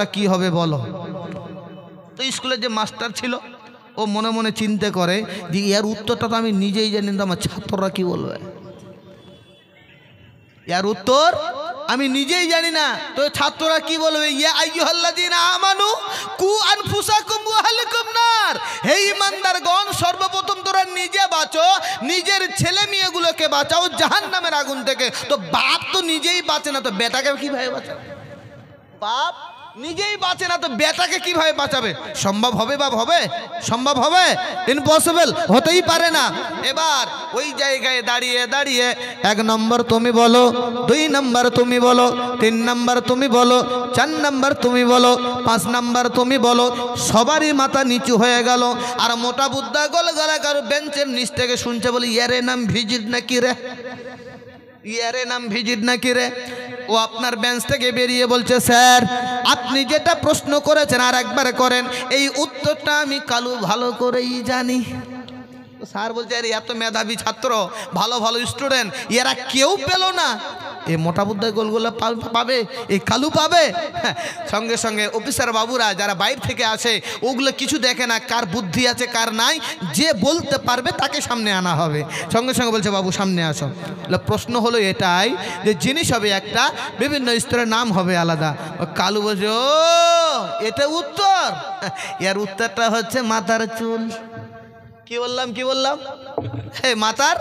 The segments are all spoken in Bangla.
উত্তরটা কি হবে বলো। তো স্কুলে যে মাস্টার ছিল ও মনে মনে চিন্তা করে যে এর উত্তরটা তো আমি নিজেই জানি না, আমার ছাত্ররা কি বলবে, এর উত্তর আমি নিজেই জানি না, তো ছাত্ররা কি বলবে। ইয়া আইয়ুহাল্লাযীনা আমানু কু আনফুসাকুম ওয়া আহলিকুম নার, হে ঈমানদারগণ সর্বপ্রথম তোরা নিজে বাঁচো, নিজের ছেলে মেয়েগুলোকে বাঁচাও জাহান্নামের আগুন থেকে। তো বাপ তো নিজেই বাঁচে না, তো বেটাকে কিভাবে বাঁচাবে? বাপ নিজেই বাঁচে না, তো বেটাকে কিভাবে বাঁচাবে? সম্ভব হবে বাপ? হবে? সম্ভব হবে? ইম্পসিবল, হতেই পারে না। এবার ওই জায়গায় দাঁড়িয়ে দাঁড়িয়ে 1 নম্বর তুমি বলো, 2 নম্বর তুমি বলো, 3 নম্বর তুমি বলো, 4 নম্বর তুমি বলো, 5 নম্বর তুমি বলো। সবারই মাথা নিচু হয়ে গেল। আর মোটা বুদ্ধা গোল গলাকার বেঞ্চের নিচ থেকে শুনছে, বলি ইয়ারে নাম ভিজিট নাকি রে, ইয়ারে নাম ভিজিট নাকি রে। ও আপনার বেঞ্চ থেকে বেরিয়ে বলছে, স্যার আপনি যেটা প্রশ্ন করেছেন আর একবার করেন, এই উত্তরটা আমি কালু ভালো করেই জানি। স্যার বলছে, আরে এত মেধাবী ছাত্র, ভালো ভালো স্টুডেন্ট, এরা কেউ পেল না, এই মোটা বুদ্ধা গোলগুলো পাবে, এই কালু পাবে? সঙ্গে সঙ্গে অফিসার বাবুরা যারা বাইরে থেকে আসে ওগুলো কিছু দেখে না, কার বুদ্ধি আছে কার নাই, যে বলতে পারবে তাকে সামনে আনা হবে। সঙ্গে সঙ্গে বলছে, বাবু সামনে আসো। প্রশ্ন হলো এটাই যে জিনিস হবে একটা, বিভিন্ন স্তরের নাম হবে আলাদা। কালু বলছে, ও এটা উত্তর, এর উত্তরটা হচ্ছে মাথার চুল। কি বললাম কি বললাম? মাথার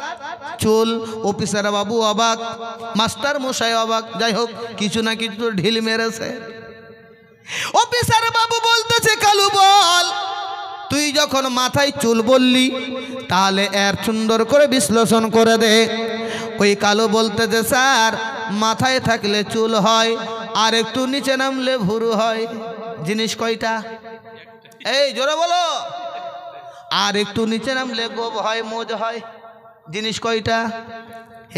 চুল। অফিসার বাবু অবাক, মাস্টার মশাই অবাক, যাই হোক কিছু না কিছু ঢিল মেরেছে। অফিসার বাবু বলতেছে, কালু বল, তুই যখন মাথায় চুল বললি তাহলে এর সুন্দর করে বিশ্লেষণ করে দে। ওই কালু বলতেছে, স্যার মাথায় থাকলে চুল হয়, আর একটু নিচে নামলে ভুরু হয়। জিনিস কয়টা? এই জোরে বলো। আর একটু নিচে নামলে গোব হয়, মোজ হয়। জিনিস কয়টা?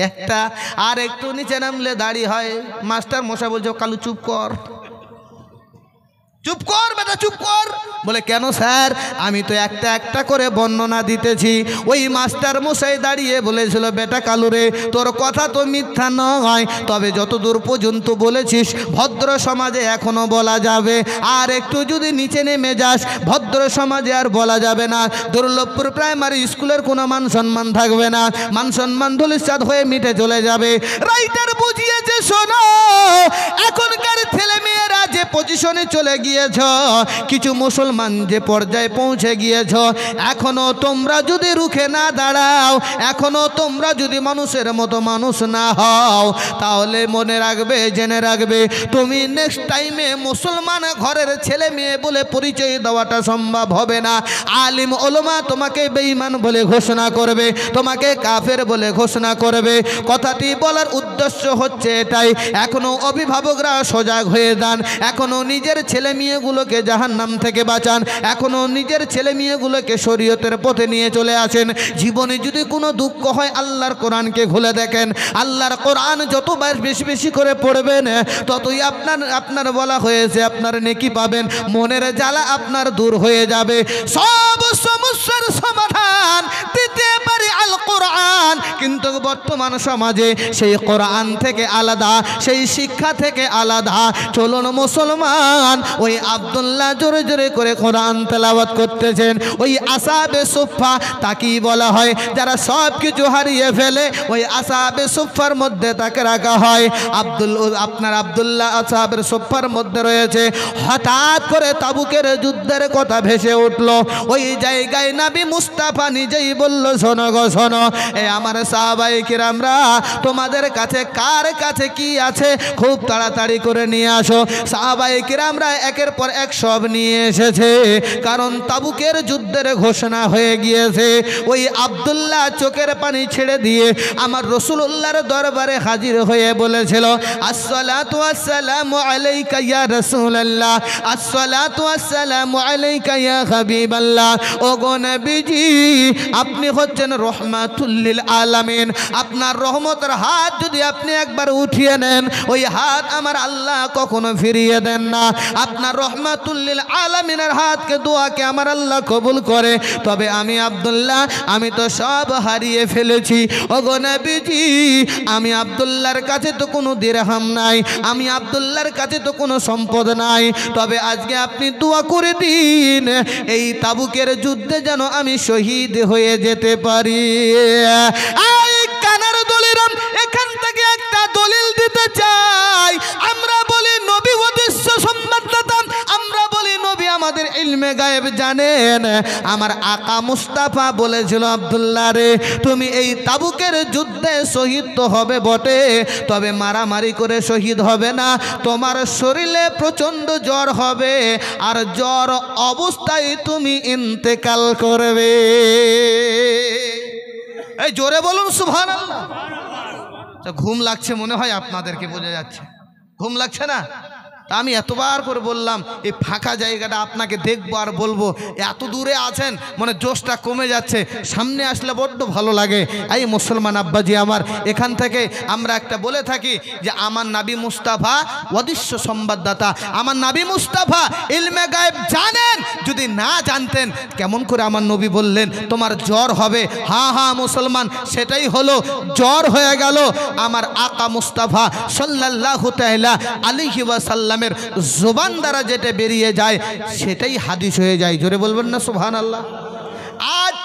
একটা। আর একটু নিচে নামলে দাড়ি হয়। মাস্টার মশাই বলছে, কালু চুপ কর, চুপ কর বেটা, চুপ কর। বলে, কেন স্যার? আমি তো একটা একটা করে বর্ণনা দিতেছি। ওই মাস্টার মশাই দাঁড়িয়ে বলেছিল, বেটা কালু রে, তোর কথা তো মিথ্যা নয়, তবে যতদূর পর্যন্ত বলেছিস ভদ্র সমাজে এখনো বলা যাবে, আর একটু যদি নিচে নেমে যাস ভদ্র সমাজে আর বলা যাবে না। দুর্লভপুর প্রাইমারি স্কুলের কোনো মান সম্মান থাকবে না, মান সম্মান ধুলিস্যাৎ হয়ে মিটে চলে যাবে। রাইটার বুঝিয়েছে, শোনো, এখনকার ছেলে মেয়েরা যে পজিশনে চলে গিয়েছ, কিছু মুসলমান যে পর্যায়ে পৌঁছে গিয়েছ, এখনো তোমরা যদি রুখে না দাঁড়াও, এখনো তোমরা যদি মানুষের মতো মানুষ না হও, তাহলে মনে রাখবে, জেনে রাখবে, তুমি নেক্সট টাইমে মুসলমান ঘরের ছেলে মেয়ে বলে পরিচয় দেওয়াটা সম্ভব হবে না। আলিম ওলামা তোমাকে বেঈমান বলে ঘোষণা করবে, তোমাকে কাফের বলে ঘোষণা করবে। কথাটি বলার উদ্দেশ্য হচ্ছে এটাই, এখনো অভিভাবকরা সজাগ হয়ে যান, এখনো নিজের ছেলে মেয়েগুলোকে জাহান্নাম থেকে বাঁচান, এখনো নিজের ছেলে মেয়েগুলোকে শরীয়তের পথে নিয়ে চলে আসেন। জীবনে যদি কোনো দুঃখ হয় আল্লাহর কোরআনকে খুলে দেখেন, আল্লাহর কোরআন যতবার বেশি বেশি করে পড়বেন ততই আপনার বলা হয়েছে আপনার নেকি পাবেন, মনের জ্বালা আপনার দূর হয়ে যাবে। সব সমস্যার সমাধান দিতে পারে আল কোরআন, কিন্তু বর্তমান সমাজে সেই কোরআন থেকে আলাদা, সেই শিক্ষা থেকে আলাদা। চলুন মুসলমান, ওই আব্দুল্লাহ জোরে জোরে করে কোরআন তেলাওয়াত করতেছেন, ওই আসহাবে সুফফা তাকেই বলা হয় যারা সব কিছু হারিয়ে ফেলে, ওই আসহাবে সুফফার মধ্যে তাকে রাখা হয়। আপনার আব্দুল্লাহ আসহাবের সুফফার মধ্যে রয়েছে। হঠাৎ করে তাবুকের যুদ্ধের কথা ভেসে উঠল। ওই জায়গায় নবী মুস্তাফা নিজেই বলল, শোনো গো শোনো, এই আমার সাহাবায়ে কিরামরা, তোমাদের কাছে কার কাছে কি আছে খুব তাড়াতাড়ি করে নিয়ে আসো। সাহাবায়ে কিরামরা একের পর এক সব নিয়ে এসেছে, কারণ তাবুকের যুদ্ধের ঘোষণা হয়ে গিয়েছে। ওই আব্দুল্লাহ চোখের পানি ছেড়ে দিয়ে আমার রাসূলুল্লাহর দরবারে হাজির হয়ে বলেছিল, আসসালাতু ওয়াসসালামু আলাইকা ইয়া রাসূলুল্লাহ, আসসালাতু ওয়াসসালামু আলাইকা ইয়া হাবিবাল্লাহ। ও গো নবীজি, আপনি হচ্ছেন রহমাতুল রহমাতুল লিল আলামিন। আপনার রহমতের হাত যদি আপনি একবার উঠিয়ে নেন, ওই হাত আমার আল্লাহ কখনো ফিরিয়ে দেন না। আপনার রহমাতুল লিল আলামিনের হাতকে, দোয়াকে আমার আল্লাহ কবুল করে। তবে আমি আব্দুল্লাহ, আমি তো সব হারিয়ে ফেলেছি। ওগো নবীজি, আমি আব্দুল্লাহর কাছে তো কোনো দিরহাম নাই, আমি আব্দুল্লাহর কাছে তো কোনো সম্পদ নাই। তবে আজকে আপনি দোয়া করে দিন, এই তাবুকের যুদ্ধে যেন আমি শহীদ হয়ে যেতে পারি। এই কানার দলিরা, এখান থেকে একটা দলিল দিতে চাই। আমরা বলি নবী অদৃশ্য সংবাদদাতা, আমরা বলি নবী আমাদের ইলমে গায়েব জানেন। আমার আকা মুস্তাফা বলেছিল, আব্দুল্লাহ রে, তুমি এই তাবুকের যুদ্ধে শহীদ তো হবে বটে, তবে মারামারি করে শহীদ হবে না। তোমার শরীরে প্রচণ্ড জ্বর হবে, আর জ্বর অবস্থায় তুমি ইন্তেকাল করবে। এই জোরে বলুন সুবহানাল্লাহ। ঘুম লাগছে মনে হয় আপনাদেরকে, বোঝা যাচ্ছে ঘুম লাগছে না? তা আমি এতবার করে বললাম এই ফাঁকা জায়গাটা আপনাকে দেখবো আর বলবো, এত দূরে আছেন মানে জোশটা কমে যাচ্ছে, সামনে আসলে বড্ড ভালো লাগে। এই মুসলমান আব্বাজি আমার, এখান থেকে আমরা একটা বলে থাকি যে আমার নাবী মুস্তাফা অদৃশ্য সংবাদদাতা, আমার নাবী মুস্তাফা ইলমে গায়েব জানেন। যদি না জানতেন কেমন করে আমার নবী বললেন তোমার জ্বর হবে? হ্যাঁ হ্যাঁ মুসলমান, সেটাই হলো, জ্বর হয়ে গেল। আমার আকা মুস্তাফা সাল্লাল্লাহু তাআলা আলাইহি ওয়াসাল্লাম জবান দ্বারা যেটা বেরিয়ে যায় সেটাই হাদিস হয়ে যায়। জোরে বলবেন না সুবহানাল্লাহ। আজ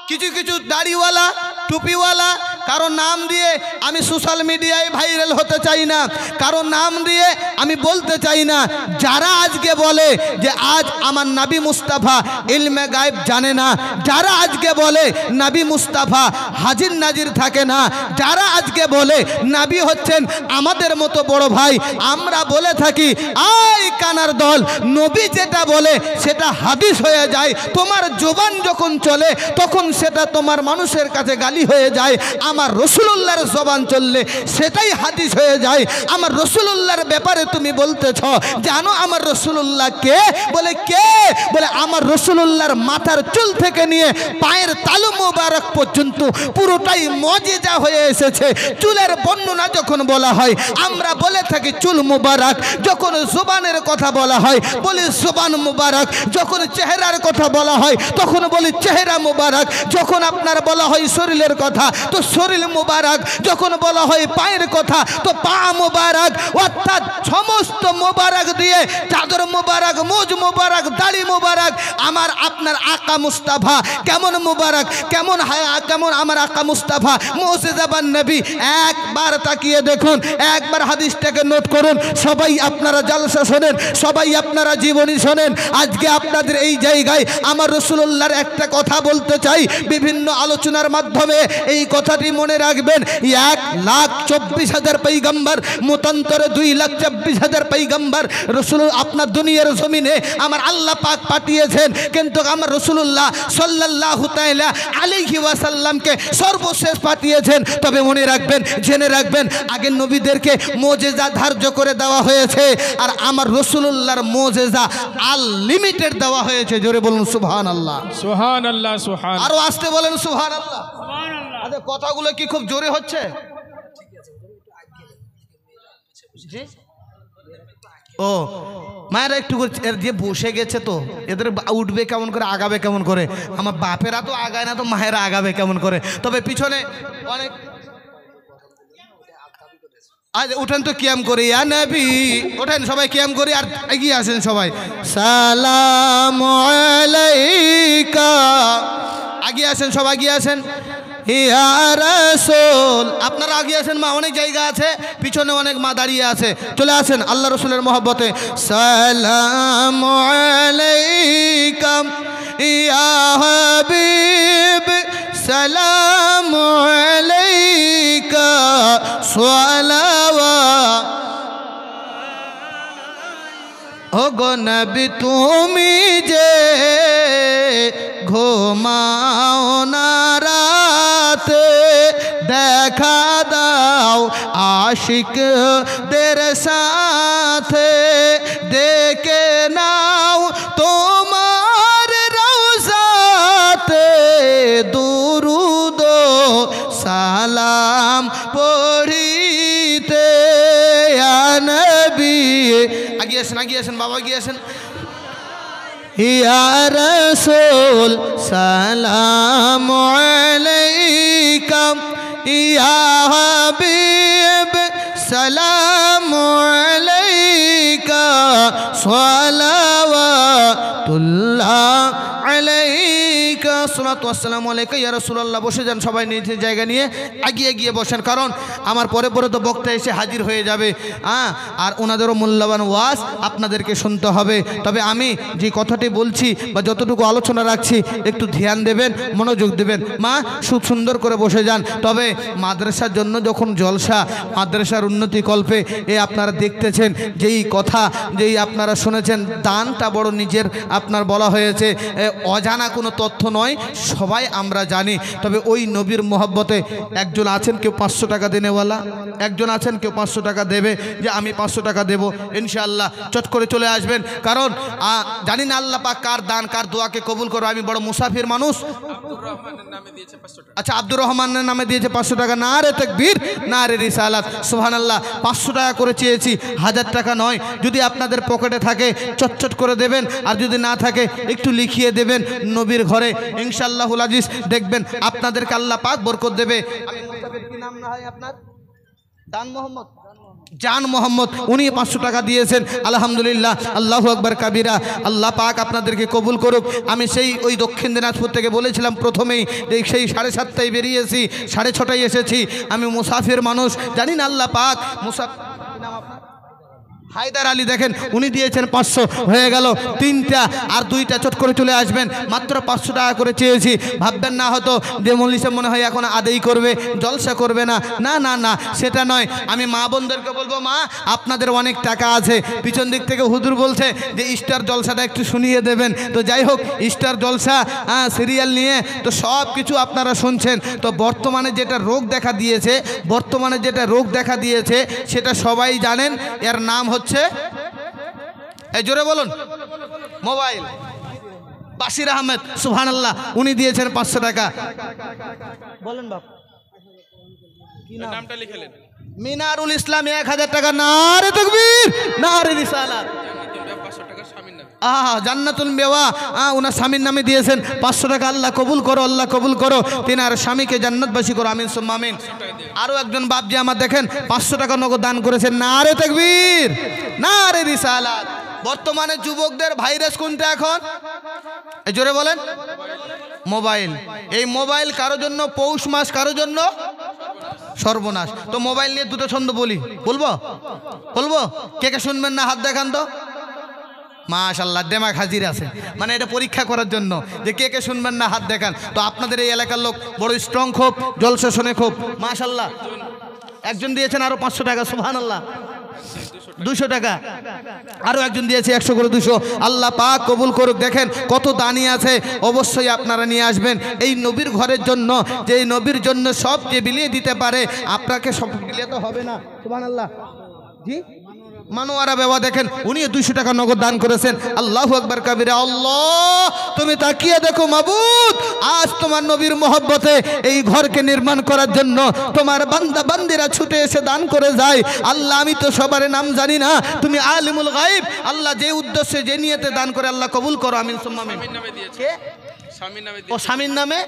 কিছু কিছু দাড়িওয়ালা, টুপিওয়ালা, কারো নাম দিয়ে আমি সোশ্যাল মিডিয়ায় ভাইরাল হতে চাই না, কারো নাম দিয়ে আমি বলতে চাই না। যারা আজকে বলে যে আজ আমার নবী মুস্তাফা ইলমে গায়েব জানে না, যারা আজকে বলে নবী মুস্তাফা হাজির নাজির থাকে না, যারা আজকে বলে নবী হচ্ছেন আমাদের মতো বড় ভাই, আমরা বলে থাকি আই কানার দল, নবী যেটা বলে সেটা হাদিস হয়ে যায়। তোমার জবান যখন চলে তখন সেটা তোমার মানুষের কাছে গালি হয়ে যায়। আমার রাসূলুল্লাহর জবান চললে সেটাই হাদিস হয়ে যায়। আমার রাসূলুল্লাহর ব্যাপারে তুমি বলতেছ, জানো আমার রাসূলুল্লাহ কে? বলে কে? বলে আমার রাসূলুল্লাহর মাথার চুল থেকে নিয়ে পায়ের তালু মোবারক পর্যন্ত পুরোটাই মুজিজা হয়ে এসেছে। চুলের বর্ণনা যখন বলা হয় আমরা বলে থাকি চুল মোবারক, যখন জবানের কথা বলা হয় বলি জবান মোবারক, যখন চেহারার কথা বলা হয় তখন বলি চেহারা মোবারক, যখন আপনার বলা হয় শরীরের কথা তো শরীর মোবারক, যখন বলা হয় পায়ের কথা তো পা মোবারক। অর্থাৎ সমস্ত মোবারক দিয়ে চাদর মোবারক, মোজ মোবারক, দাড়ি মোবারক। আমার আপনার আকা মুস্তাফা কেমন মোবারক, কেমন কেমন আমার আকা মুস্তাফা মুজিজাবান নবী। একবার তাকিয়ে দেখুন, একবার হাদিসটাকে নোট করুন। সবাই আপনারা জালসা শোনেন, সবাই আপনারা জীবনী শোনেন। আজকে আপনাদের এই জায়গায় আমার রাসূলুল্লাহর একটা কথা বলতে চাই, বিভিন্ন আলোচনার মাধ্যমে এই কথাটি মনে রাখবেন। 1,24,000 পয়গম্বর, মতান্তরে 2,24,000 পয়গম্বর রাসূল আপনার দুনিয়ার জমিনে আমার আল্লাহ পাক পাঠিয়েছেন, কিন্তু আমার রাসূলুল্লাহ সাল্লাল্লাহু তাআলা আলাইহি ওয়াসাল্লামকে সর্বশেষ পাঠিয়েছেন। তবে মনে রাখবেন, জেনে রাখবেন, আগের নবীদেরকে মুজিজা ধার্য করে দেওয়া হয়েছে, আর আমার রাসূলুল্লাহর মুজিজা আনলিমিটেড দেওয়া হয়েছে। জোরে বলুন সুবহানাল্লাহ। সুবহানাল্লাহ, সুবহান। আরো আসতে বলেন সুবহানাল্লাহ। আচ্ছা, কথাগুলো কি খুব জোরে হচ্ছে? ও মায়েরা একটু যে বসে গেছে তো এদের উঠবে কেমন করে, আগাবে কেমন করে? আমার বাপেরা তো আগায় না, তো মায়েরা আগাবে কেমন করে? তবে পিছনে অনেক আজ উঠেন তো কিয়াম করি, ইয়া নবী ওঠেন, সবাই কিয়াম করি আর এগিয়ে আসেন সবাই। সালামু আলাইকা, আগিয়ে আসেন সবাই, আগিয়ে আসেন। ইয়া রাসূল, আপনারা আগিয়ে আসেন, মা অনেক জায়গা আছে, পিছনে অনেক মা দাঁড়িয়ে আছে, চলে আসেন আল্লাহ রসুলের মহব্বতে। সালামু আলাইকা ইয়া হাবিব, সালামু আলাইকা সালাওয়াত। ও গো নবী তুমি যে ঘুমাও না রাতে, দেখা দাও আশিকদের সাথে, দেখে নাও তোমার রওজাতে দুরুদ গিয়েছেন বাবা গিয়েছেন। ইয়া রাসূল সালামু আলাইকা ইয়া হাবিব সালামু আলাইকা সালাওয়াতুল্লাহ আলাইকা সালাতু ওয়াসসালামু আলাইকা ইয়া রাসূলুল্লাহ। বসে যান সবাই নিজ জায়গা নিয়ে, এগিয়ে গিয়ে বসেন, কারণ আমার পরে পরে তো বক্তা এসে হাজির হয়ে যাবে। আর ওনাদেরও মূল্যবান ওয়াজ আপনাদেরকে শুনতে হবে। তবে আমি যে কথাটি বলছি বা যতটুকু আলোচনা রাখছি একটু ধ্যান দেবেন, মনোযোগ দেবেন। মা খুব সুন্দর করে বসে যান। তবে মাদ্রাসার জন্য যখন জলসা, মাদ্রাসার উন্নতি কল্পে আপনারা দেখতেছেন যেই কথা যেই আপনারা শুনেছেন, দানটা বড় নিজের আপনার বলা হয়েছে, অজানা কোনো তথ্য নয়, সবাই আমরা জানি। তবে ওই নবীর মোহব্বতে একজন আছেন কেউ 500 টাকা দেনেওয়ালা, একজন আছেন কেউ 500 টাকা দেবে যে আমি 500 টাকা দেব, ইনশাআল্লাহ চট করে চলে আসবেন। কারণ জানি না আল্লাহ পাক কার দান কার দোয়াকে কবুল করো। আমি বড় মুসাফির মানুষ। আচ্ছা, আব্দুর রহমানের নামে দিয়েছে 500 টাকা। নারে তাকবীর, নারে রিসালাত, সুবহানাল্লাহ। 500 টাকা করে চেয়েছি, 1000 টাকা নয়। যদি আপনাদের পকেটে থাকে চটচট করে দেবেন, আর যদি না থাকে একটু লিখিয়ে দেবেন নবীর ঘরে, ইনশাআল্লাহুল আজিজ দেখবেন আপনাদেরকে আল্লাহ পাক বরকত দেবে। আমি মুসাফির, কি নাম না হয় আপনার? দান মোহাম্মদ, জান মোহাম্মদ, উনি 500 টাকা দিয়েছেন। আলহামদুলিল্লাহ, আল্লাহু আকবার কাবিরা। আল্লাহ পাক আপনাদেরকে কবুল করুক। আমি সেই ওই দক্ষিণ দিনাজপুর থেকে বলেছিলাম প্রথমেই যে সেই 7:30টায় বেরিয়েছি, 6:30টায় এসেছি। আমি মুসাফির মানুষ, জানি না আল্লাহ পাক হায়দার আলী দেখেন উনি দিয়েছেন 500, হয়ে গেল 3টা, আর 2টা চট করে চলে আসবেন। মাত্র 500 টাকা করে চেয়েছি। ভাববেন না হতো যে মৌলভী সাহেব মনে হয় এখন আদায় করবে, জলসা করবে না। না না না, সেটা নয়। আমি মা বোনদেরকে বলবো, মা আপনাদের অনেক টাকা আছে। পিছন দিক থেকে হুজুর বলছে যে স্টার জলসাটা একটু শুনিয়ে দেবেন। তো যাই হোক, স্টার জলসা সিরিয়াল নিয়ে তো সব কিছু আপনারা শুনছেন। তো বর্তমানে যেটা রোগ দেখা দিয়েছে সেটা সবাই জানেন। এর নাম হচ্ছে, এই জোরে বলুন, মোবাইল। বাশির আহমেদ, সুবহানাল্লাহ, উনি দিয়েছেন 500 টাকা। বলেন বাপ, কি নামটা লিখলেন? মিনারুল ইসলাম 1000 টাকা। নারে তাকবীর, নারে রিসালাত। জান্নাতুল মেওয়া ওনার স্বামীর নামে দিয়েছেন 500 টাকা। আল্লাহ কবুল করো, আল্লাহ কবুল করো, তিনার স্বামীকে জান্নাতবাসী করো, আমিন সুম্মা আমিন। আরও একজন বাপজি আমার দেখেন 500 টাকা নগদ দান করেছেন। নারে তাকবীর, নারে রিসালাত। বর্তমানে যুবকদের ভাইরাস কোনটা এখন? এই জোরে বলেন, মোবাইল। এই মোবাইল কারোর জন্য পৌষ মাস, কারোর জন্য সর্বনাশ। তো মোবাইল নিয়ে দুটো ছন্দ বলবো, কে কে শুনবেন না হাত দেখান তো। মাশাআল্লাহ, দেমাগ হাজির আছে, মানে এটা পরীক্ষা করার জন্য যে কে কে শুনবেন না হাত দেখান। তো আপনাদের এই এলাকার লোক বড় স্ট্রং, খুব জলসা শোনে খুব, মাশাআল্লাহ। একজন দিয়েছেন আরো 500 টাকা, সুবহানাল্লাহ। 200 টাকা, আরো একজন দিয়েছে 100 করে 200। আল্লাহ পাক কবুল করুক। দেখেন কত দানি আছে, অবশ্যই আপনারা নিয়ে আসবেন এই নবীর ঘরের জন্য, যে এই নবীর জন্য সব যে বিলিয়ে দিতে পারে, আপনাকে সব বিলিয়ে তো হবে না। সুবহানাল্লাহ। জি, মানোয়ারা বেওয়া দেখেন উনি 200 টাকা নগদ দান করেছেন। আল্লাহু আকবার কাবীরা। আল্লাহ, তুমি তাকিয়ে দেখো মাবুদ, আজ তোমার নবীর মহব্বতে এই ঘরকে নির্মাণ করার জন্য তোমার বান্দা বান্দিরা ছুটে এসে দান করে যায়। আল্লাহ, আমি তো সবার নাম জানি না, তুমি আলিমুল গায়ব। আল্লাহ, যে উদ্দেশ্যে যে নিয়তে দান করে আল্লাহ কবুল করো, আমিন সুম্মা আমিন। ও স্বামীর নামে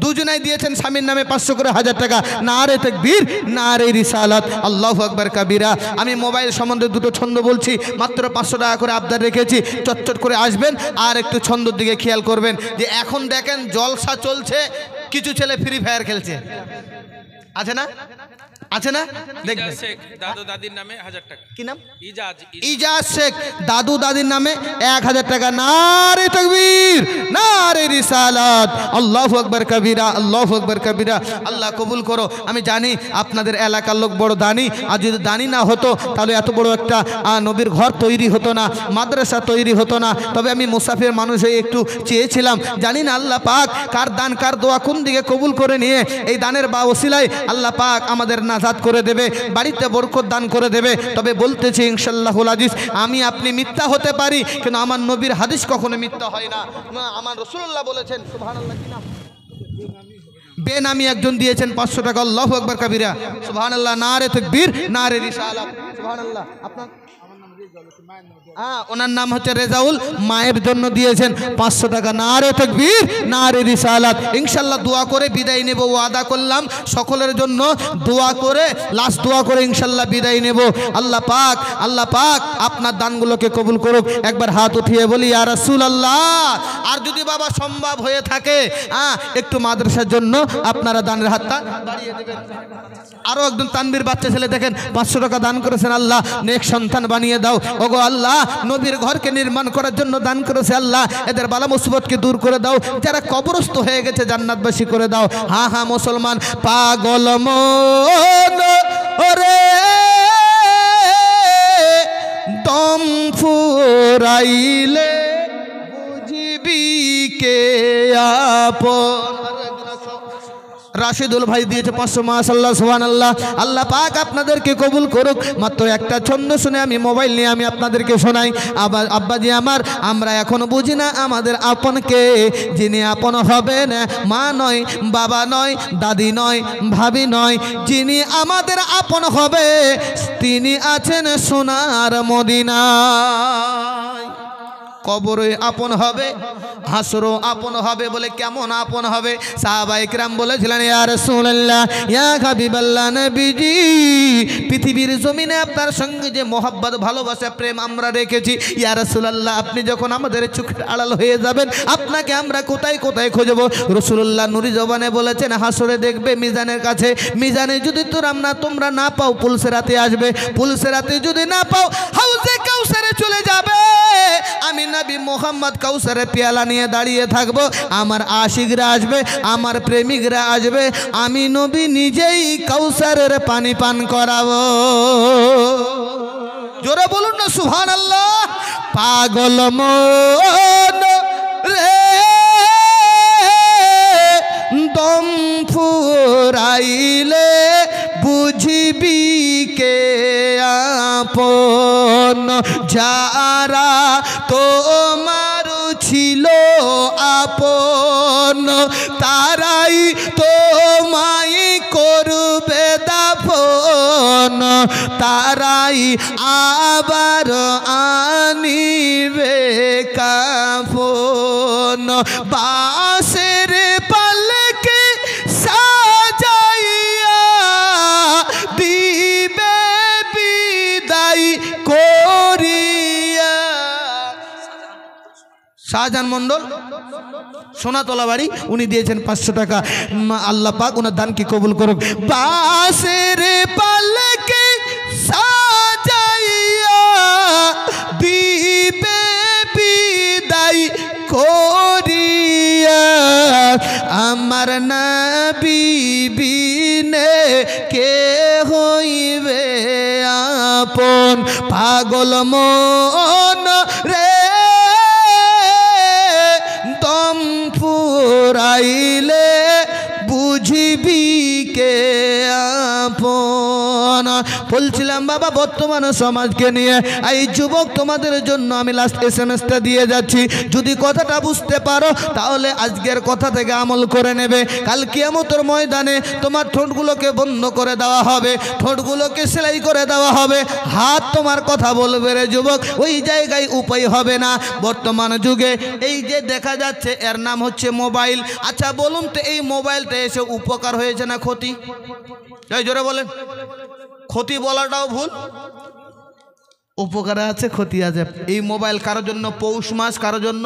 দুজনাই দিয়েছেন, স্বামীর নামে 500 করে 1000 টাকা। নারে তাকবীর, নারে রিসালাত, আল্লাহু আকবার কাবীরা। আমি মোবাইল সম্বন্ধে দুটো ছন্দ বলছি, মাত্র 500 টাকা করে আবদার রেখেছি। চটচট করে আসবেন, আর একটু ছন্দর দিকে খেয়াল করবেন যে এখন দেখেন জলসা চলছে, কিছু ছেলে ফ্রি ফায়ার খেলছে, আছে না? আছে না? দেখবেন দাদু দাদির নামে 1000 টাকা। কি নাম? ইজাজ শেখ, দাদু দাদির নামে 1000 টাকা। নারে তাকবীর, নারে রিসালাত, আল্লাহু আকবার কাবীরা, আল্লাহু আকবার কাবীরা। আল্লাহ কবুল করো। আমি জানি আপনাদের এলাকার লোক বড় দানি, আর যদি দানি না হতো তাহলে এত বড় একটা নবীর ঘর তৈরি হতো না, মাদ্রাসা তৈরি হতো না। তবে আমি মুসাফির মানুষ হয়ে একটু চেয়েছিলাম, জানি না আল্লাহ পাক কার দান কার দোয়া কোন দিকে কবুল করে নিয়ে এই দানের বা ওসিলায় আল্লাহ পাক আমাদের নাজাত করে দেবে, বাড়িতে বরকত দান করে দেবে। তবে বলতেছি ইনশাআল্লাহুল আজিজ, আমি আপনি মিথ্যা হতে পারি, কিন্তু আমার নবীর হাদিস কখনো মিথ্যা হয় না। আমার রাসূলুল্লাহ বলেছেন, সুবহানাল্লাহ। কি নাম? বেনামি একজন দিয়েছেন 500 টাকা। আল্লাহু আকবার কাবীরা, সুবহানাল্লাহ। নারে তাকবীর, নারে রিসালাত, সুবহানাল্লাহ। আপনার ওনার নাম হচ্ছে রেজাউল, মায়ের জন্য দিয়েছেন 500 টাকা। নারে তাকবীর, নারে রিসালাত। ইনশাআল্লাহ দোয়া করে বিদায় নেব, ওয়াদা করলাম সকলের জন্য দোয়া করে, লাস্ট দোয়া করে ইনশাআল্লাহ বিদায় নেব। আল্লাহ পাক আপনার দানগুলোকে কবুল করুক। একবার হাত উঠিয়ে বলি ইয়া রাসূলুল্লাহ। আর যদি বাবা সম্ভব হয়ে থাকে একটু মাদ্রাসার জন্য আপনারা দানের হাতটা বাড়িয়ে দেবেন। আরো একজন তানবীর বাচ্চা ছেলে দেখেন 500 টাকা দান করেছেন। আল্লাহ নেক সন্তান বানিয়ে দাও। ওগো আল্লাহ, নবীর ঘরকে নির্মাণ করার জন্য দান করেছে। আল্লাহ এদের বালা মুসিবতকে দূর করে দাও, যারা কবরস্থ হয়ে গেছে জান্নাতবাসী করে দাও। হ্যাঁ মুসলমান, পাগল মন ওরে দম ফুরাইলে বুঝিবি কে আপন। রাশিদুল ভাই দিয়েছে 500। মাশাআল্লাহ, সুবহানাল্লাহ। আল্লাহ পাক আপনাদেরকে কবুল করুক। মাত্র একটা ছন্দ শুনে আমি মোবাইল নিয়ে আমি আপনাদেরকে শোনাই। আব্বাজি আমার, আমরা এখনো বুঝি না আমাদের আপনকে। যিনি আপন হবেন মা নয়, বাবা নয়, দাদি নয়, ভাবি নয়, যিনি আমাদের আপন হবে তিনি আছেন সোনার মদিনায়। কবরে আপন হবে, হাসরও আপন হবে। বলে কেমন আপন হবে? সাহাবায়ে কেরাম বলেছিলেন ইয়া রাসূলুল্লাহ, ইয়া হাবিবাল্লাহ, নবীজি পৃথিবীর জমিনে আপনার সঙ্গে যে মোহাব্বত, ভালোবাসা, প্রেম আমরা রেখেছি, ইয়া রাসূলুল্লাহ আপনি যখন আমাদের চোখের আড়াল হয়ে যাবেন আপনাকে আমরা কোথায় কোথায় খুঁজব? রাসূলুল্লাহ নুরি জবানে বলেছেন হাসরে দেখবে মিজানের কাছে। মিজানে যদি তোমরা না পাও পুলসেরাতে আসবে। পুলসেরাতে যদি না পাও হাউজে কাউসারে চলে যাবে। আমি নবী মুহাম্মদ কাউসারের পেয়ালা নিয়ে দাঁড়িয়ে থাকবো। আমার আশিকরা আসবে, আমার প্রেমিকরা আসবে, আমি নবী নিজেই কাউসারের পানি পান করাবো। জোরে বলুন না সুবহানাল্লাহ। পাগল মন রে দম ফুরাইলে বুঝিবি কে আপন। যারা তোমার ছিল আপন তারাই তোমায় করবে দাফন। তারাই আবার আনিবে কাফন। বাঁশের পালকে সাজাইয়া দিবে বিদায় করিয়া। শাহজাহান মন্ডল, সোনাতলা বাড়ি, উনি দিয়েছেন 500 টাকা। আল্লাহ পাক ওনার দানকে কবুল করুক। বাঁশের পালকে সাজাইয়া দিবে বিদায় করিয়া। আমার নবী বিনে কে হইবে আপন। পাগল মন রে দম ফুরাইলে বুঝিবি কে আপন। বলছিলাম বাবা বর্তমান সমাজকে নিয়ে এই যুবক তোমাদের জন্য আমি লাস্ট SMS-টা দিয়ে যাচ্ছি। যদি কথাটা বুঝতে পারো তাহলে আজকের কথা থেকে আমল করে নেবে। কাল কিয়ামতের ময়দানে তোমার ঠোঁটগুলোকে বন্ধ করে দেওয়া হবে, ঠোঁটগুলোকে সেলাই করে দেওয়া হবে, হাত তোমার কথা বলবে রে যুবক, ওই জায়গায় উপায় হবে না। বর্তমান যুগে এই যে দেখা যাচ্ছে এর নাম হচ্ছে মোবাইল। আচ্ছা বলুন তো এই মোবাইলটা এসে উপকার হয়েছে না ক্ষতি? এই জোরে বলেন। ক্ষতি বলাটাও ভুল, উপকার আছে ক্ষতি আছে। এই মোবাইল কারোর জন্য পৌষ মাস, কারোর জন্য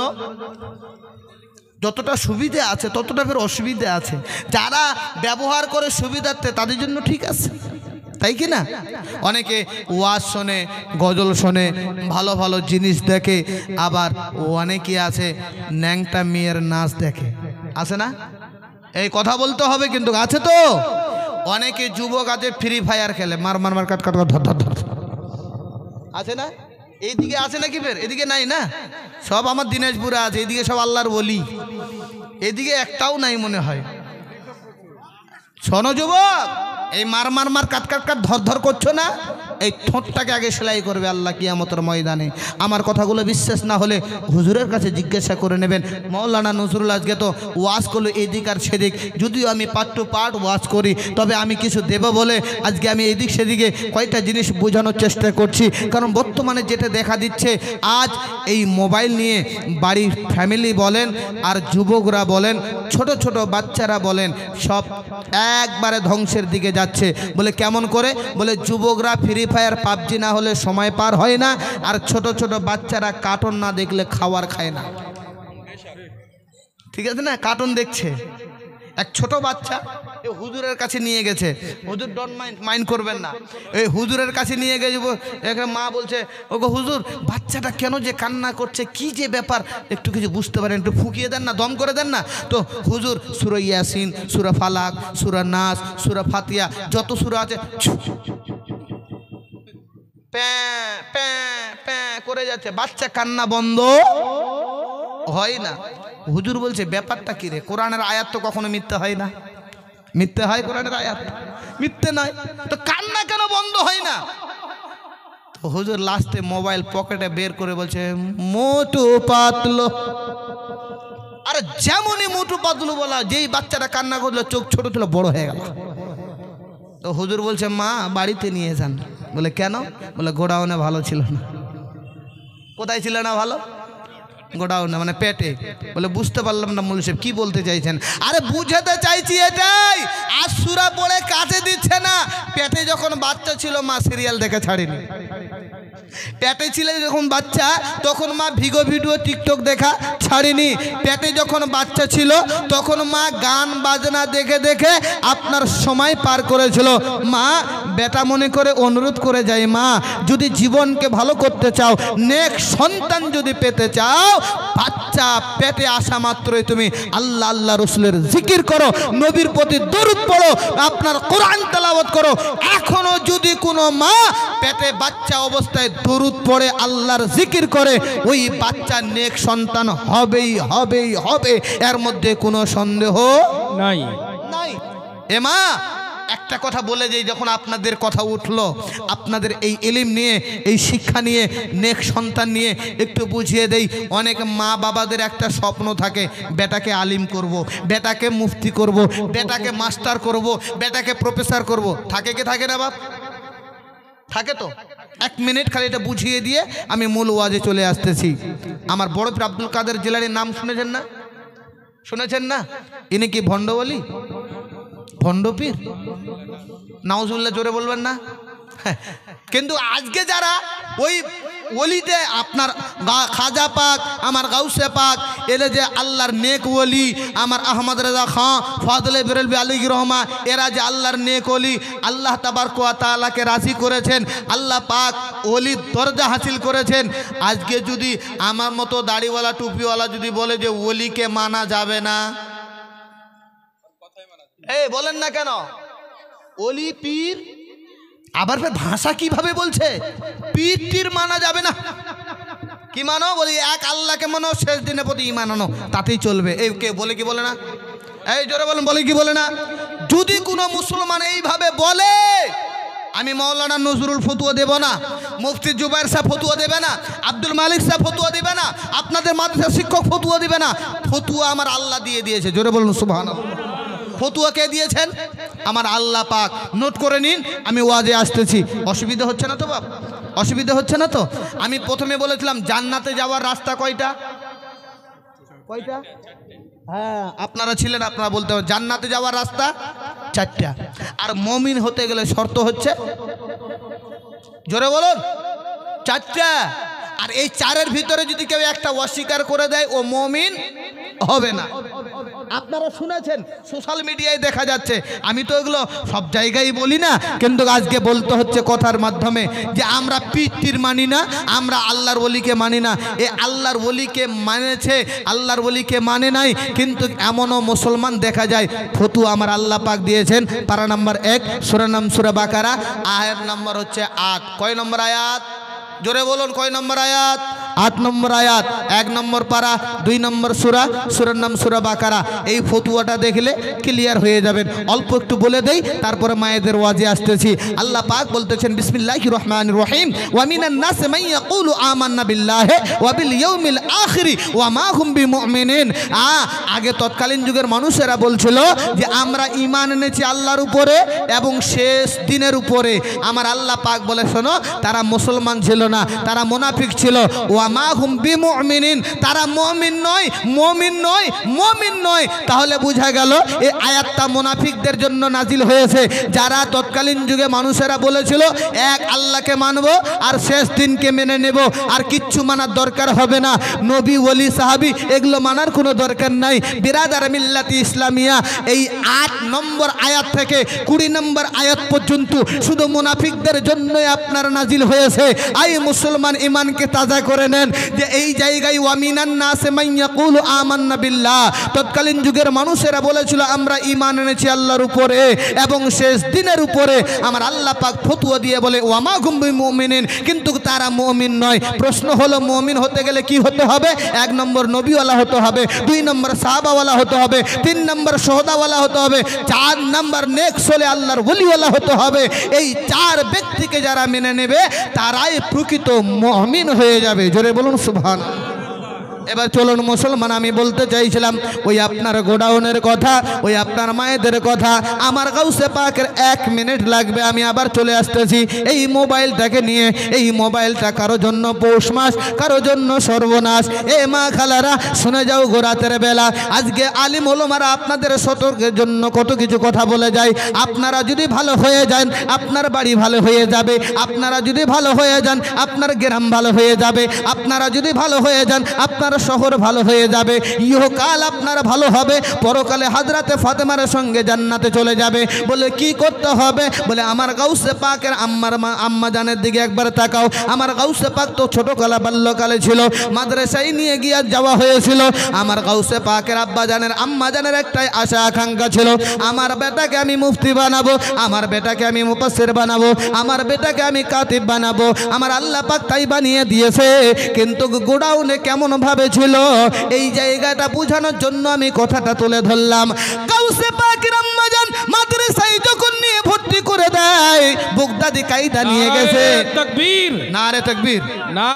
যতটা সুবিধা আছে ততটা ফের অসুবিধা আছে। যারা ব্যবহার করে সুবিধার্থে তাদের জন্য ঠিক আছে, তাই কি না? অনেকে ওয়াজ শোনে, গজল শোনে, ভালো ভালো জিনিস দেখে, আবার অনেকে আছে ন্যাংটা মেয়ের নাচ দেখে, আছে না? এই কথা বলতে হবে কিন্তু, আছে তো। অনেকে যুবক আছে ফ্রি ফায়ার খেলে, মার কাট কাট ধর ধর ধর, আছে না? এইদিকে আছে নাকি? ফের এদিকে নাই না? সব আমার দিনাজপুরে আছে, এইদিকে সব আল্লাহর বলি, এদিকে একটাও নাই মনে হয়। শোনো যুবক, এই মার কাট কাট কাট ধর ধর করছো না, এই ঠোঁটটাকে আগে সেলাই করবে আল্লাহ কিয়ামতের ময়দানে। আমার কথাগুলো বিশ্বাস না হলে হুজুরের কাছে জিজ্ঞাসা করে নেবেন। মৌলানা নজরুল আজকে তো ওয়াজ করলো এদিক আর সেদিক, যদিও আমি পার্ট টু পার্ট ওয়াজ করি, তবে আমি কিছু দেব বলে আজকে আমি এদিক সেদিকে কয়েকটা জিনিস বোঝানোর চেষ্টা করছি। কারণ বর্তমানে যেটা দেখা দিচ্ছে, আজ এই মোবাইল নিয়ে বাড়ির ফ্যামিলি বলেন আর যুবকরা বলেন, ছোট ছোট বাচ্চারা বলেন, সব একবারে ধ্বংসের দিকে যাচ্ছে। বলে কেমন করে? বলে যুবকরা ফ্রি ফায়ার পাবজি না হলে সময় পার হয় না, আর ছোট ছোট বাচ্চারা কার্টুন না দেখলে খাবার খায় না। ঠিক আছে না? কার্টুন দেখছে। এক ছোট বাচ্চা এই হুজুরের কাছে নিয়ে গেছে, হুজুর ডোন্ট মাইন্ড করবেন না, এই হুজুরের কাছে নিয়ে গেছে। একটা মা বলছে, ওগো হুজুর, বাচ্চাটা কেন যে কান্না করছে, কি যে ব্যাপার, একটু কিছু বুঝতে পারেন, একটু ফুকিয়ে দেন না, দম করে দেন না। তো হুজুর সূরা ইয়াসিন, সূরা ফালাক, সূরা নাস, সূরা ফাতিহা, যত সূরা আছে প্যাঁ প্যাঁ প্যাঁ করে যাচ্ছে, বাচ্চা কান্না বন্ধ হয় না। হুজুর বলছে ব্যাপারটা কি রে? কোরআনের আয়াত তো কখনো মিথ্যা হয় না। মিথ্যে হয় কোরআনের আয়াত? মিথ্যে নয়, তো কান্না কেন বন্ধ হয় না? তো হুজুর লাস্টে মোবাইল পকেটে বের করে বলছে মোটু পাতলো। আরে যেমনই মোটু পাতলু বলা, যেই বাচ্চাটা কান্না করলো চোখ ছোট ছিল, বড় হয়ে গেল। তো হুজুর বলছে মা বাড়িতে নিয়ে যান। বলে কেন? বলে গোডাউনে ভালো ছিল না। কোথায় ছিল না ভালো? গোডাউনে, মানে পেটে। বলে বুঝতে পারলাম না মৌলভী সাহেব কি বলতে চাইছেন। আরে বুঝাতে চাইছি এটাই, আজ সূরা পড়ে কাজে দিচ্ছে না। পেটে যখন বাচ্চা ছিল মা সিরিয়াল দেখে ছাড়েনি। পেটে ছিল যখন বাচ্চা তখন মা ভিডিও টিকটক দেখা ছাড়েনি। পেটে যখন বাচ্চা ছিল তখন মা গান বাজনা দেখে দেখে আপনার সময় পার করেছিল। মা বেটা মনে করে অনুরোধ করে যায়, মা যদি জীবনকে ভালো করতে চাও, নেক সন্তান যদি পেতে চাও, বাচ্চা পেটে আসা মাত্রই তুমি আল্লাহ আল্লাহ রসুলের জিকির করো, নবীর প্রতি দরুদ পড়ো, আপনার কোরআন তেলাওয়াত করো। এখনো যদি কোনো মা পেটে বাচ্চা অবস্থায় দরুদ পড়ে আল্লাহর জিকির করে, ওই বাচ্চা নেক সন্তান হবেই হবেই হবে, এর মধ্যে কোনো সন্দেহ নাই নাই। এ মা একটা কথা বলে যাই, যখন আপনাদের কথা উঠলো, আপনাদের এই ইলম নিয়ে, এই শিক্ষা নিয়ে, নেক সন্তান নিয়ে একটু বুঝিয়ে দেই। অনেক মা বাবাদের একটা স্বপ্ন থাকে, বেটাকে আলিম করব, বেটাকে মুফতি করব, বেটাকে মাস্টার করব, বেটাকে প্রফেসর করব। থাকে কি থাকে না বাপ? থাকে তো। এক মিনিট খালি এটা বুঝিয়ে দিয়ে আমি মূল ওয়াজে চলে আসতেছি। আমার বড় পীর আব্দুল কাদের জিলানীর নাম শুনেছেন না? শুনেছেন না? ইনি কি ভণ্ড বলি? ভণ্ড পীর? নাউজুবিল্লাহ জোরে বলবেন না? কিন্তু আজকে যারা ওই ওলিতে আপনার খাজা পাক, আমার গাউসে পাক, এরা যে আল্লাহর নেক ওলি, আমার আহমদ রেজা খাঁ, ফাদলে বেরেলবি আলী রহমা, এরা যে আল্লাহর নেক ওলি, আল্লাহ তাবারক ওয়া তাআলাকে রাজি করেছেন, আল্লাহ পাক ওলির দরজা হাসিল করেছেন। আজকে যদি আমার মতো দাড়িওয়ালা টুপিওয়ালা যদি বলে যে ওলিকে মানা যাবে না, এই বলেন না কেন? ওলি পীর, আবার ভাষা কিভাবে বলছে, পীর তীর মানা যাবে না। কি মানো? বলি এক আল্লাহকে মানো, শেষ দিনের প্রতি ঈমান আনো, তাতেই চলবে। এই কে বলে কি বলে না? এই জোরে বলেন, বলে কি বলে না? যদি কোনো মুসলমান এইভাবে বলে, আমি মৌলানা নজরুল ফতুয়া দেব না, মুফতি জুবাইর সাহেব ফতুয়া দেবে না, আব্দুল মালিক সাহেব ফতুয়া দেবে না, আপনাদের মাদ্রাসা শিক্ষক ফতুয়া দিবে না। ফতুয়া আমার আল্লাহ দিয়ে দিয়েছে। জোরে বলুন সুবহানাল্লাহ। ফতুয়া কে দিয়েছেন? আমার আল্লাহ পাক। নোট করে নিন, আমি ওয়াজে আসতেছি। অসুবিধা হচ্ছে না তো বাপ? অসুবিধা হচ্ছে না তো? আমি প্রথমে বলেছিলাম জান্নাতে যাওয়ার রাস্তা কয়টা? কয়টা? হ্যাঁ, আপনারা ছিলেন, আপনারা বলতে হবে জান্নাতে যাওয়ার রাস্তা চারটা। আর মুমিন হতে গেলে শর্ত হচ্ছে, জোরে বলুন, চারটা। আর এই চারের ভিতরে যদি কেউ একটা অস্বীকার করে দেয়, ও মুমিন হবে না। আপনারা শুনেছেন, সোশ্যাল মিডিয়ায় দেখা যাচ্ছে। আমি তো এগুলো সব জায়গায় বলি না, কিন্তু আজকে বলতে হচ্ছে কথার মাধ্যমে যে আমরা পীর মানি না, আমরা আল্লাহর ওলিকে মানি না। এ আল্লাহর ওলিকে মানেছে, আল্লাহর ওলিকে মানে নাই। কিন্তু এমনও মুসলমান দেখা যায়, ফতুয়া আমার আল্লাহ পাক দিয়েছেন। পারা নাম্বার 1, সূরা নাম সূরা বাকারা, আয়াত নাম্বার হচ্ছে 8। কয় নম্বর আয়াত? জোরে বলুন, কয় নম্বর আয়াত? 8 নম্বর আয়াত, 1 নম্বর পারা, 2 নম্বর সূরা, সূরার নাম সূরা বাকারা। এই ফতুয়াটা দেখলে ক্লিয়ার হয়ে যাবেন। অল্প একটু বলে দেই, তারপরে মায়েদের ওয়াজে আসতেছি। আল্লাহ পাক বলতেছেন বিসমিল্লাহির রহমানির রহিম, ওয়া মিনান নাসি মান ইয়াকুলু আমান্না বিল্লাহি ওয়া বিল ইয়াউমিল আখির ওয়া মা হুম বিমুমিনিন। আগে তৎকালীন যুগের মানুষেরা বলছিল যে আমরা ঈমান এনেছি আল্লাহর উপরে এবং শেষ দিনের উপরে। আমার আল্লাহ পাক বলে শোনো, তারা মুসলমান ছিল না, তারা মুনাফিক ছিল। ওয়া মা হুম বিমুমিনিন, তারা মুমিন নয়, মুমিন নয়, মুমিন নয়। তাহলে বোঝা গেল এই আয়াতটা মুনাফিকদের জন্য নাজিল হয়েছে, যারা তৎকালীন যুগে মানুষেরা বলেছিল এক আল্লাহকে মানব আর শেষ দিনকে মেনে নেব, আর কিচ্ছু মানার দরকার হবে না। নবী ওলি সাহাবী এগুলো মানার কোনো দরকার নাই। বিরাদার মিল্লাতি ইসলামিয়া এই 8 নম্বর আয়াত থেকে 20 নম্বর আয়াত পর্যন্ত শুধু মুনাফিকদের জন্যই আপনার নাজিল হয়েছে। আই মুসলমান, ইমানকে তাজা করে নেন যে এই জায়গায় ওয়া মিনান নাসি মান ইয়াকুলু আমান্না বিল্লাহ, তৎকালীন যুগের মানুষেরা বলেছিল আমরা ঈমান এনেছি আল্লাহর উপরে এবং শেষ দিনের উপরে। আমার আল্লাহ পাক ফতোয়া দিয়ে বলে ওয়া মা হুম বিমুমিনিন, কিন্তু তারা মুমিন নয়। প্রশ্ন হলো মুমিন হতে গেলে কি হতে হবে? 1 নম্বর নবীওয়ালা হতে হবে, 2 নম্বর সাহাবাওয়ালা হতে হবে, 3 নম্বর শহদাওয়ালা হতে হবে, 4 নম্বর নেক্সট হলে আল্লাহর ওলিওয়ালা হতে হবে। এই 4 ব্যক্তিকে যারা মেনে নেবে তারাই প্রকৃত মুমিন হয়ে যাবে। জোরে বলুন সুবহানাল্লাহ। এবার চলুন মুসলমান, আমি বলতে চাইছিলাম ওই আপনার গোডাউনের কথা, ওই আপনার মায়েদের কথা। আমার গাউসে পাকের 1 মিনিট লাগবে, আমি আবার চলে আসতেছি এই মোবাইলটাকে নিয়ে। এই মোবাইলটা কারো জন্য পৌষ মাস, কারো জন্য সর্বনাশ। এ মা খালারা শুনে যাও, গোরাতের বেলা আজকে আলিম ওলামারা আপনাদের সতর্কের জন্য কত কিছু কথা বলে যায়। আপনারা যদি ভালো হয়ে যান আপনার বাড়ি ভালো হয়ে যাবে, আপনারা যদি ভালো হয়ে যান আপনার গ্রাম ভালো হয়ে যাবে, আপনারা যদি ভালো হয়ে যান আপনার শহর ভালো হয়ে যাবে, ইহকাল আপনার ভালো হবে, পরকালে হযরতে ফাতেমার সঙ্গে জান্নাতে চলে যাবে। বলে কি করতে হবে? বলে আমার গাউসে পাকের আম্মা জানের দিকে একবার তাকাও। আমার গাউসে পাক তো ছোটকালে বাল্যকালে ছিল, মাদ্রাসায় নিয়ে গিয়ে যাওয়া হয়েছিল। আমার গাউসে পাকের আব্বা জানের আম্মা জানের একটাই আশা আকাঙ্ক্ষা ছিল, আমার বেটাকে আমি মুফতি বানাবো, আমার বেটাকে আমি মুফাসসির বানাবো, আমার বেটাকে আমি কাতিব বানাবো। আমার আল্লাহ পাক তাই বানিয়ে দিয়েছে। কিন্তু গোডাউনে কেমন ভাবে ছিল এই জায়গাটা বোঝানোর জন্য আমি কথাটা তুলে ধরলাম। গাউসে পাকের আম্মা জান মাদ্রাসায় যখন নিয়ে ভর্তি করে দেয়, বুগদাদি কায়দা নিয়ে গেছে। তাকবীর, নারে তাকবীর। না